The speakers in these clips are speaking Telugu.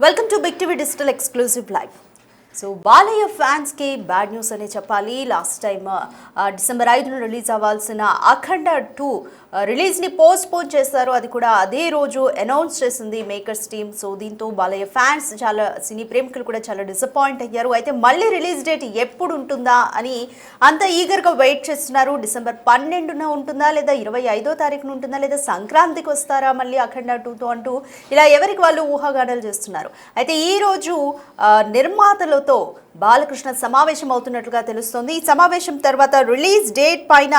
Welcome to Big TV digital exclusive live. So Balayya ఫ్యాన్స్కి బ్యాడ్ న్యూస్ అనే చెప్పాలి. లాస్ట్ టైం డిసెంబర్ 5న రిలీజ్ అవ్వాల్సిన అఖండ 2 రిలీజ్ని పోస్ట్పోన్ చేశారు. అది కూడా అదే రోజు అనౌన్స్ చేసింది మేకర్స్ టీమ్. సో దీంతో బాలయ్య ఫ్యాన్స్ చాలా సినీ ప్రేమికులు కూడా చాలా డిసప్పాయింట్ అయ్యారు. అయితే మళ్ళీ రిలీజ్ డేట్ ఎప్పుడు ఉంటుందా అని అంత ఈగర్గా వెయిట్ చేస్తున్నారు. డిసెంబర్ 12న ఉంటుందా, లేదా 25వ తారీఖున ఉంటుందా, లేదా సంక్రాంతికి వస్తారా మళ్ళీ అఖండ 2తో అంటూ ఇలా ఎవరికి వాళ్ళు ఊహాగానాలు చేస్తున్నారు. అయితే ఈరోజు నిర్మాతలతో బాలకృష్ణ సమావేశం అవుతున్నట్లుగా తెలుస్తోంది. ఈ సమావేశం తర్వాత రిలీజ్ డేట్ పైన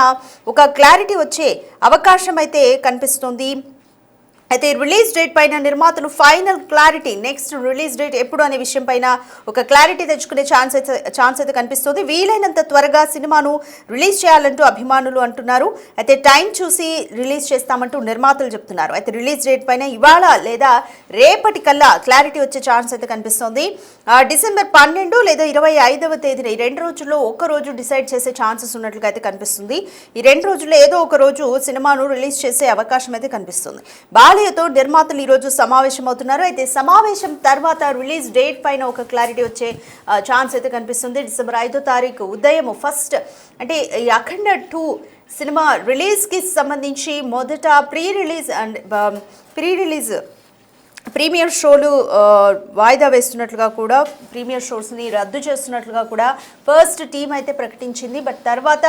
ఒక క్లారిటీ వచ్చే అవకాశం అయితే కనిపిస్తోంది. అయితే రిలీజ్ డేట్ పైన నిర్మాతలు final clarity, next release date ఎప్పుడు అనే విషయం పైన ఒక క్లారిటీ తెచ్చుకునే ఛాన్స్ అయితే కనిపిస్తుంది. వీలైనంత త్వరగా సినిమాను రిలీజ్ చేయాలంటూ అభిమానులు అంటున్నారు. అయితే టైం చూసి రిలీజ్ చేస్తామంటూ నిర్మాతలు చెప్తున్నారు. అయితే రిలీజ్ డేట్ పైన ఇవాళ లేదా రేపటికల్లా క్లారిటీ వచ్చే ఛాన్స్ అయితే కనిపిస్తోంది. డిసెంబర్ 12 లేదా 25వ తేదీన ఈ 2 రోజుల్లో ఒక రోజు డిసైడ్ చేసే ఛాన్సెస్ ఉన్నట్లుగా అయితే కనిపిస్తుంది. ఈ 2 రోజుల్లో ఏదో ఒక రోజు సినిమాను రిలీజ్ చేసే అవకాశం అయితే కనిపిస్తుంది. బాలయ్యతో నిర్మాతలు ఈరోజు సమావేశం అవుతున్నారు. అయితే సమావేశం తర్వాత రిలీజ్ డేట్ పైన ఒక క్లారిటీ వచ్చే ఛాన్స్ అయితే కనిపిస్తుంది. డిసెంబర్ 5వ తారీఖు ఉదయం ఫస్ట్ అంటే ఈ అఖండ 2 సినిమా రిలీజ్కి సంబంధించి మొదట ప్రీ రిలీజ్ ప్రీమియర్ షోలు వాయిదా వేస్తున్నట్లుగా కూడా, ప్రీమియర్ షోస్ని రద్దు చేస్తున్నట్లుగా కూడా ఫస్ట్ టీం అయితే ప్రకటించింది. బట్ తర్వాత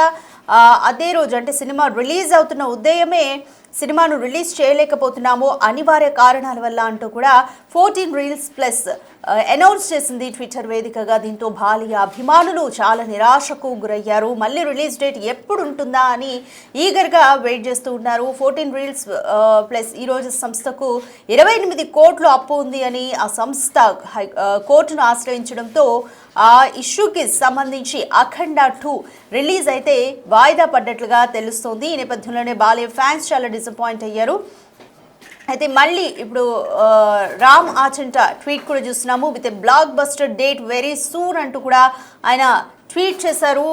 అదే రోజు అంటే సినిమా రిలీజ్ అవుతున్న ఉదయమే సినిమాను రిలీజ్ చేయలేకపోతున్నాము అనివార్య కారణాల వల్ల అంటూ కూడా 14 రీల్స్ ప్లస్ అనౌన్స్ చేసింది ట్విట్టర్ వేదికగా. దీంతో బాలయ్య అభిమానులు చాలా నిరాశకు గురయ్యారు. మళ్ళీ రిలీజ్ డేట్ ఎప్పుడు ఉంటుందా అని ఈగర్గా వెయిట్ చేస్తూ ఉన్నారు. 14 రీల్స్ ప్లస్ ఈరోజు సంస్థకు 28 కోట్లు అప్పు ఉంది అని ఆ సంస్థ కోర్టును ఆశ్రయించడంతో ఆ ఇష్యూకి సంబంధించి అఖండ 2 రిలీజ్ అయితే వాయిదా పడ్డట్లుగా తెలుస్తోంది. ఈ నేపథ్యంలోనే బాలయ్య ఫ్యాన్స్ చాలా డిసప్పాయింట్ అయ్యారు. అయితే మళ్ళీ ఇప్పుడు రామ్ ఆచంట ట్వీట్ కూడా చూస్తున్నాము. With a blockbuster date very soon అంటూ కూడా ఆయన ట్వీట్ చేశారు.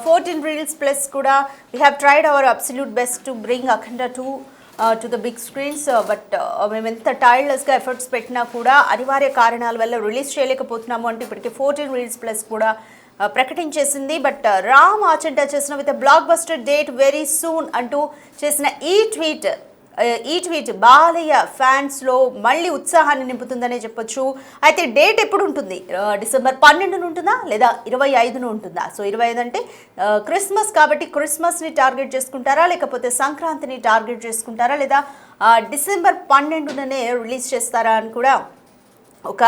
14 రీల్స్ ప్లస్ కూడా we have tried our absolute best to bring Akhanda 2 to the big screens. But మేము ఎంత టైర్డ్లెస్గా ఎఫర్ట్స్ పెట్టినా కూడా అనివార్య కారణాల వల్ల రిలీజ్ చేయలేకపోతున్నాము అంటే ఇప్పటికే 14 రీల్స్ ప్లస్ కూడా ప్రకటించేసింది. బట్ రామ్ ఆచంట చేసిన with block buster date very soon అంటూ చేసిన ఈ ట్వీట్ బాలయ్య ఫ్యాన్స్లో మళ్ళీ ఉత్సాహాన్ని నింపుతుందనే చెప్పొచ్చు. అయితే డేట్ ఎప్పుడు ఉంటుంది? డిసెంబర్ 12న ఉంటుందా, లేదా 25న ఉంటుందా? సో 25 అంటే క్రిస్మస్ కాబట్టి క్రిస్మస్ని టార్గెట్ చేసుకుంటారా, లేకపోతే సంక్రాంతిని టార్గెట్ చేసుకుంటారా, లేదా డిసెంబర్ 12నే రిలీజ్ చేస్తారా అని కూడా ఒక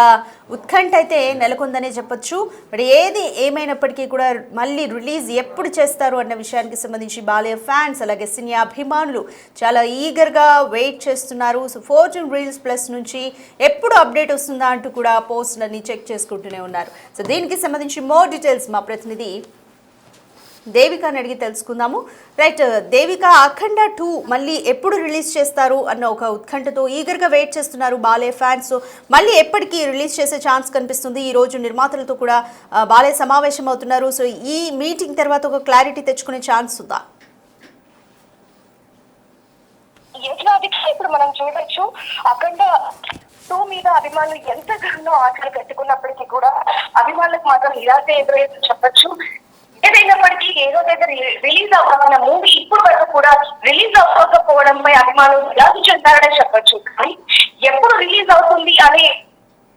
ఉత్కంఠ అయితే నెలకొందనే చెప్పొచ్చు. మరి ఏది ఏమైనప్పటికీ కూడా మళ్ళీ రిలీజ్ ఎప్పుడు చేస్తారు అన్న విషయానికి సంబంధించి బాలయ్య ఫ్యాన్స్ అలాగే సినీ అభిమానులు చాలా ఈగర్గా వెయిట్ చేస్తున్నారు. సో 14 రీల్స్ ప్లస్ నుంచి ఎప్పుడు అప్డేట్ వస్తుందా అంటూ కూడా పోస్టులన్నీ చెక్ చేసుకుంటూనే ఉన్నారు. సో దీనికి సంబంధించి మోర్ డీటెయిల్స్ మా ప్రతినిధి దేవికాని అడిగి తెలుసుకుందాము. రైట్ దేవిక, అఖండ 2 మళ్ళీ ఎప్పుడు రిలీజ్ చేస్తారు అన్న ఒక ఉత్కంఠతో ఈగర్గా వెయిట్ చేస్తున్నారు బాలయ్య ఫ్యాన్స్. మళ్ళీ ఎప్పటికీ రిలీజ్ చేసే ఛాన్స్ కనిపిస్తుంది? ఈ రోజు నిర్మాతలతో కూడా బాలయ్య సమావేశం అవుతున్నారు. సో ఈ మీటింగ్ తర్వాత ఒక క్లారిటీ తెచ్చుకునే ఛాన్స్ ఉందా? ఇప్పుడు మనం చూడొచ్చు అఖండ 2 మీద అభిమానులు ఎంతగానో ఆశలు పెట్టుకున్నప్పటికీ కూడా అభిమానులకు మాత్రం నిరాశ ఎదురైందని చెప్పొచ్చు. ఏదైనప్పటికీ ఏదో రిలీజ్ అవ్వాలన్న మూవీ ఇప్పుడు వరకు కూడా రిలీజ్ అవ్వకపోవడంపై అభిమానులు నిరాశ చెందారనే చెప్పొచ్చు. కానీ ఎప్పుడు రిలీజ్ అవుతుంది అనే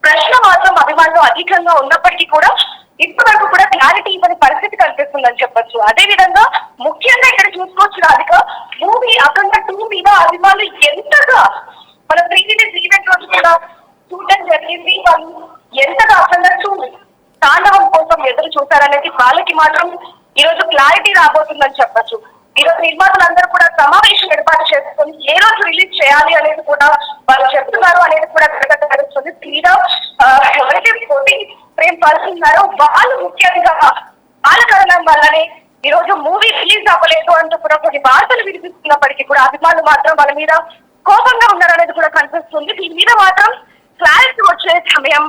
ప్రశ్న మాత్రం అభిమానులు అధికంగా ఉన్నప్పటికీ కూడా ఇప్పటి వరకు కూడా క్లారిటీ ఇవ్వని పరిస్థితి కనిపిస్తుందని చెప్పొచ్చు. అదే విధంగా ముఖ్యంగా ఇక్కడ చూసుకోవచ్చు రాధిక, మూవీ అఖండ 2 మీద అభిమానులు ఎంతగా మన ప్రీ రిలీజ్ ఈవెంట్ రోజు కూడా చూడడం జరిగింది. వాళ్ళు ఎంతగా అఖండ 2 తాండవం కోసం ఎదురు చూస్తారనేది వాళ్ళకి మాత్రం ఈ రోజు క్లారిటీ రాబోతుందని చెప్పొచ్చు. ఈ రోజు నిర్మాతలందరూ కూడా సమావేశం ఏర్పాటు చేసుకొని ఏ రోజు రిలీజ్ చేయాలి అనేది కూడా వాళ్ళు చెప్తున్నారు అనేది కూడా తెలుస్తుంది. తీరా ఎవరైతే పోటీ ప్రేమ పడుతున్నారో వాళ్ళు ముఖ్యంగా వాళ్ళ కారణం వల్లనే ఈ రోజు మూవీ రిలీజ్ అవ్వలేదు అంటూ కూడా కొన్ని వార్తలు వినిపిస్తున్నప్పటికీ కూడా అభిమానులు మాత్రం వాళ్ళ మీద కోపంగా ఉన్నారనేది కూడా కనిపిస్తుంది. దీని మీద మాత్రం క్లారిటీ వచ్చే సమయం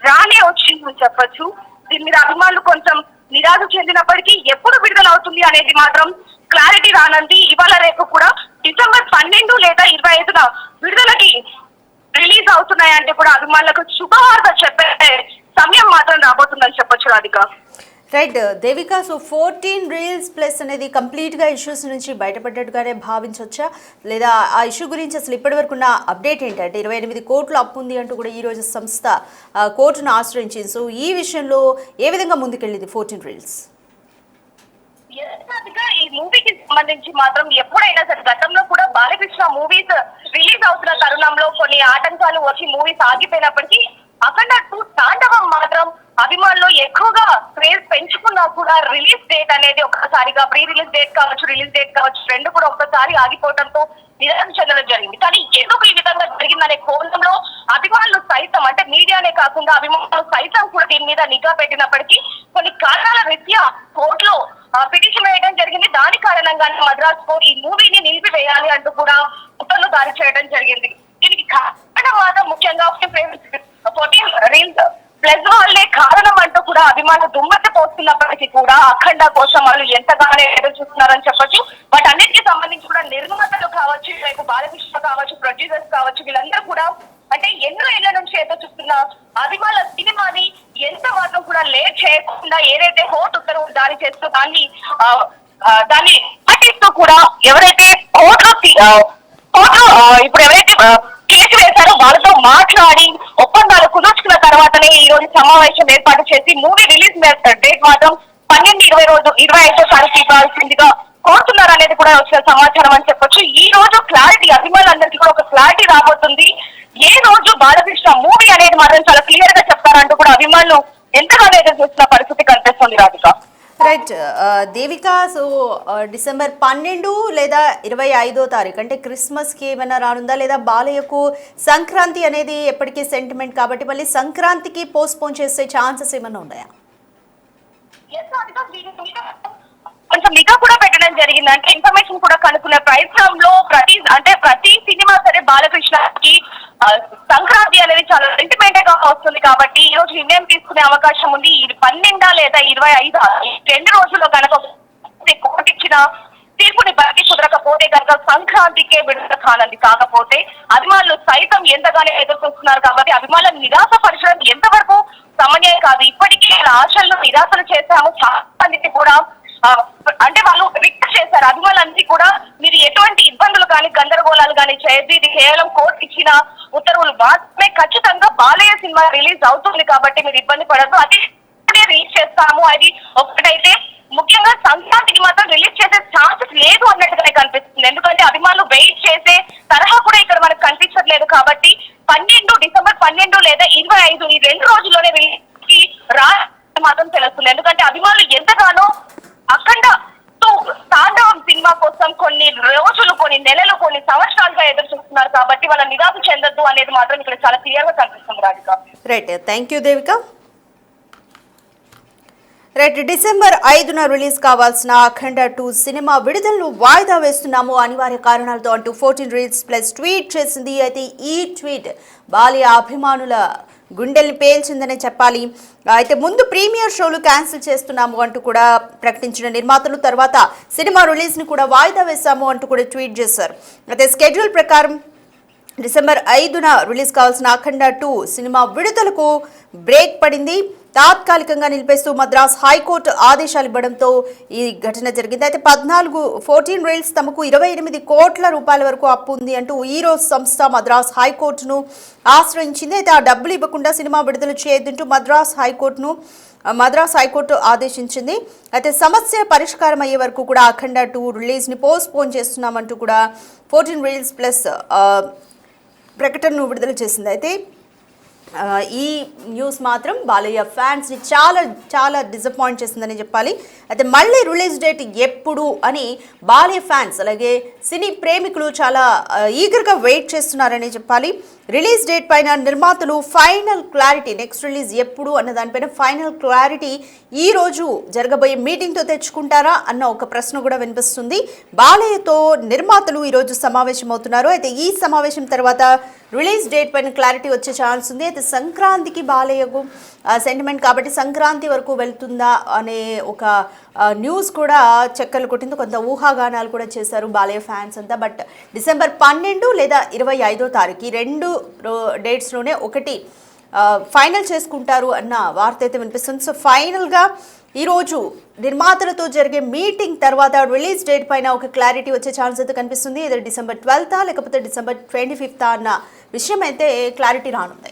రానే వచ్చిందని చెప్పొచ్చు. దీని మీద అభిమానులు కొంచెం నిరాశ చెందినప్పటికీ ఎప్పుడు విడుదల అవుతుంది అనేది మాత్రం క్లారిటీ రానంది. ఇవాళ రేపు కూడా డిసెంబర్ 12 లేదా 25న విడుదలకి రిలీజ్ అవుతున్న రాబోతున్నాయంటే కూడా అభిమానులకు శుభవార్త చెప్పే సమయం మాత్రం రాబోతుందని చెప్పొచ్చు Radhika. Right Devika, so 14 Reels plus అనేది కంప్లీట్గా ఇష్యూస్ నుంచి బయటపడ్డట్టుగానే భావించవచ్చా, లేదా ఆ ఇష్యూ గురించి అసలు ఇప్పటివరకు ఉన్న అప్డేట్ ఏంటంటే 28 కోట్లు అప్పు ఉంది అంటూ కూడా ఈరోజు సంస్థ కోర్టును ఆశ్రయించింది. సో ఈ విషయంలో ఏ విధంగా ముందుకెళ్ళింది 14 రీల్స్? ఈ మూవీకి సంబంధించి మాత్రం ఎప్పుడైనా సరే గతంలో కూడా బాలకృష్ణ మూవీస్ రిలీజ్ అవుతున్న తరుణంలో కొన్ని ఆటంకాలు వచ్చి మూవీస్ ఆగిపోయినప్పటికీ అఖండ 2 తాండవం మాత్రం అభిమానులు ఎక్కువగా క్రేజ్ పెంచుకున్నా కూడా రిలీజ్ డేట్ అనేది ఒక్కసారిగా ప్రీ రిలీజ్ డేట్ కావచ్చు, రిలీజ్ డేట్ కావచ్చు, రెండు కూడా ఒక్కసారి ఆగిపోవడంతో నిరాశ చెందడం జరిగింది. కానీ ఎందుకు ఈ విధంగా జరిగిందనే కోణంలో అభిమానులు సైతం, అంటే మీడియానే కాకుండా అభిమానులు సైతం కూడా దీని మీద నిఘా పెట్టినప్పటికీ కొన్ని కారణాల రీత్యా కోర్టులో పిటిషన్ వేయడం జరిగింది. దాని కారణంగానే మద్రాస్ కోర్టు ఈ మూవీని నిలిపివేయాలి అంటూ కూడా ఉత్తర్వులు జారీ చేయడం జరిగింది. దీనికి కారణం మాత్రం ముఖ్యంగా 14 రీల్స్ ప్లస్ వాళ్ళే కారణం అంటూ కూడా అభిమానులు దుమ్మెత్తి పోస్తున్నప్పటికీ కూడా అఖండ కోసం వాళ్ళు ఎంతగానో ఎదురు చూస్తున్నారని చెప్పొచ్చు. వాటన్నిటికీ సంబంధించి కూడా నిర్మాతలు కావచ్చు, రేపు బాలకృష్ణ కావచ్చు, ప్రొడ్యూసర్స్ కావచ్చు, వీళ్ళందరూ కూడా అంటే ఎన్నో ఏళ్ల నుంచి ఎదురు చూస్తున్న అభిమానుల సినిమాని ఎంత మాత్రం కూడా లేట్ చేయకుండా ఏదైతే కోర్టు ఉత్తర్వులు జారీ చేస్తూ దాన్ని పాటిస్తూ కూడా ఎవరైతే కోర్టు ఇప్పుడు ఎవరైతే కేసు వేశారో వాళ్ళతో మాట్లాడి ఒప్పందాలు కుదుర్చుకున్న తర్వాతనే ఈ రోజు సమావేశం ఏర్పాటు చేసి మూవీ రిలీజ్ డేట్ మాత్రం 12-25 తారీఖు ఇవ్వాల్సిందిగా కోరుతున్నారు అనేది కూడా వచ్చిన సమాచారం అని చెప్పొచ్చు. ఈ రోజు క్లారిటీ అభిమానులందరికీ కూడా ఒక క్లారిటీ రాబోతుంది. ఏ రోజు బాలకృష్ణ మూవీ అనేది మాత్రం చాలా క్లియర్ గా చెప్తారంటూ కూడా అభిమానులు ఎంతగానో ఎదురు చూస్తున్న పరిస్థితి కనిపిస్తుంది Radhika. Right Devika, so December 12 లేదా 25వ తారీఖు అంటే క్రిస్మస్కి ఏమైనా రానుందా, లేదా బాలయ్యకు సంక్రాంతి అనేది ఎప్పటికీ సెంటిమెంట్ కాబట్టి మళ్ళీ సంక్రాంతికి పోస్ట్పోన్ చేసే ఛాన్సెస్ ఏమైనా ఉన్నాయా? కొంచెం నిఘా కూడా పెట్టడం జరిగింది. అంటే ఇన్ఫర్మేషన్ కూడా కనుక్కునే ప్రయత్నంలో ప్రతి సినిమా సరే బాలకృష్ణకి సంక్రాంతి అనేది చాలా సెంటిమెంట్ గా వస్తుంది కాబట్టి ఈ రోజు నిర్ణయం తీసుకునే అవకాశం ఉంది. ఇది 12 లేదా 25 2 రోజుల్లో కనుక కోర్టు ఇచ్చిన తీర్పుని బట్టి కుదరకపోతే కనుక సంక్రాంతికే విడుదల కానుంది. కాకపోతే అభిమానులు సైతం ఎంతగానో ఎదుర్కొస్తున్నారు కాబట్టి అభిమానులను నిరాశపరచడం ఎంతవరకు సమన్వయం కాదు. ఇప్పటికే ఆశలను నిరాశలు చేశాము. చాలా మందికి కూడా అంటే వాళ్ళు రిక్వెస్ట్ చేశారు అభిమానులన్నీ కూడా, మీరు ఎటువంటి ఇబ్బందులు కానీ గందరగోళాలు కానీ చేయదు, ఇది కేవలం కోర్టు ఇచ్చిన ఉత్తర్వులు మాత్రమే, ఖచ్చితంగా బాలయ్య సినిమా రిలీజ్ అవుతుంది కాబట్టి మీరు ఇబ్బంది పడద్దు, అది రిలీజ్ చేస్తాము. అది ఒకటైతే ముఖ్యంగా సంక్రాంతికి మాత్రం రిలీజ్ చేసే ఛాన్సెస్ లేదు అన్నట్టుగానే కనిపిస్తుంది. ఎందుకంటే అభిమానులు వెయిట్ చేసే తరహా కూడా ఇక్కడ మనకు కనిపించట్లేదు కాబట్టి డిసెంబర్ 12 లేదా 25 ఈ 2 రోజుల్లోనే రిలీజ్ రా మాత్రం తెలుస్తుంది. ఎందుకంటే అభిమానులు ఎంతగానో అఖండ 2 తాండవం సినిమా కోసం కొన్ని రోజులు, కొన్ని నెలలు, కొన్ని సంవత్సరాలుగా ఎదురు చూస్తున్నారు కాబట్టి వాళ్ళ నిరాశ చెందొద్దు అనేది మాత్రం ఇక్కడ చాలా క్లియర్ గా కనిపిస్తుంది Radhika. Right, thank you Devika. Right, December 5న రిలీజ్ కావాల్సిన అఖండ 2 సినిమా విడుదలను వాయిదా వేస్తున్నాము అనివార్య కారణాలతో అంటూ 14 రీల్స్ ప్లస్ ట్వీట్ చేసింది. అయితే ఈ ట్వీట్ బాలయ్య అభిమానుల గుండెల్ని పేల్చిందనే చెప్పాలి. అయితే ముందు ప్రీమియర్ షోలు క్యాన్సిల్ చేస్తున్నాము అంటూ కూడా ప్రకటించిన నిర్మాతలు తర్వాత సినిమా రిలీజ్ని కూడా వాయిదా వేశాము అంటూ కూడా ట్వీట్ చేశారు. అయితే స్కెడ్యూల్ ప్రకారం డిసెంబర్ 5న రిలీజ్ కావాల్సిన అఖండ 2 సినిమా విడుదలకు బ్రేక్ పడింది. తాత్కాలికంగా నిలిపేస్తూ మద్రాస్ హైకోర్టు ఆదేశాలు ఇవ్వడంతో ఈ ఘటన జరిగింది. అయితే 14 రీల్స్ తమకు 28 కోట్ల రూపాయల వరకు అప్పు ఉంది అంటూ ఈ రోజు సంస్థ మద్రాస్ హైకోర్టును ఆశ్రయించింది. అయితే ఆ డబ్బులు ఇవ్వకుండా సినిమా విడుదల చేయొద్దంటూ మద్రాస్ హైకోర్టు ఆదేశించింది. అయితే సమస్య పరిష్కారం అయ్యే వరకు కూడా అఖండ 2 రిలీజ్ని పోస్ట్పోన్ చేస్తున్నామంటూ కూడా 14 రీల్స్ ప్లస్ ప్రకటనను విడుదల చేసింది. అయితే ఈ న్యూస్ మాత్రం బాలయ్య ఫ్యాన్స్ని చాలా చాలా డిసప్పాయింట్ చేసిందని చెప్పాలి. అయితే మళ్ళీ రిలీజ్ డేట్ ఎప్పుడు అని బాలయ్య ఫ్యాన్స్ అలాగే సినీ ప్రేమికులు చాలా ఈగర్గా వెయిట్ చేస్తున్నారని చెప్పాలి. రిలీజ్ డేట్ పైన నిర్మాతలు ఫైనల్ క్లారిటీ, నెక్స్ట్ రిలీజ్ ఎప్పుడు అన్న దానిపైన ఫైనల్ క్లారిటీ ఈ రోజు జరగబోయే మీటింగ్తో తెచ్చుకుంటారా అన్న ఒక ప్రశ్న కూడా వినిపిస్తుంది. బాలయ్యతో నిర్మాతలు ఈరోజు సమావేశం అవుతున్నారు. అయితే ఈ సమావేశం తర్వాత రిలీజ్ డేట్ పైన క్లారిటీ వచ్చే ఛాన్స్ ఉంది. అయితే సంక్రాంతికి బాలయ్యకు సెంటిమెంట్ కాబట్టి సంక్రాంతి వరకు వెళ్తుందా అనే ఒక న్యూస్ కూడా చెక్కలు కొట్టింది. కొంత ఊహాగానాలు కూడా చేశారు బాలయ్య ఫ్యాన్స్ అంతా. బట్ డిసెంబర్ 12 లేదా 25వ తారీఖు ఈ 2 డేట్స్లోనే ఒకటి ఫైనల్ చేసుకుంటారు అన్న వార్త అయితే వినిపిస్తుంది. సో ఫైనల్గా ఈరోజు నిర్మాతలతో జరిగే మీటింగ్ తర్వాత రిలీజ్ డేట్ పైన ఒక క్లారిటీ వచ్చే ఛాన్స్ అయితే కనిపిస్తుంది. ఇది డిసెంబర్ 12th లేకపోతే డిసెంబర్ 25th అన్న విషయం అయితే క్లారిటీ రానుంది.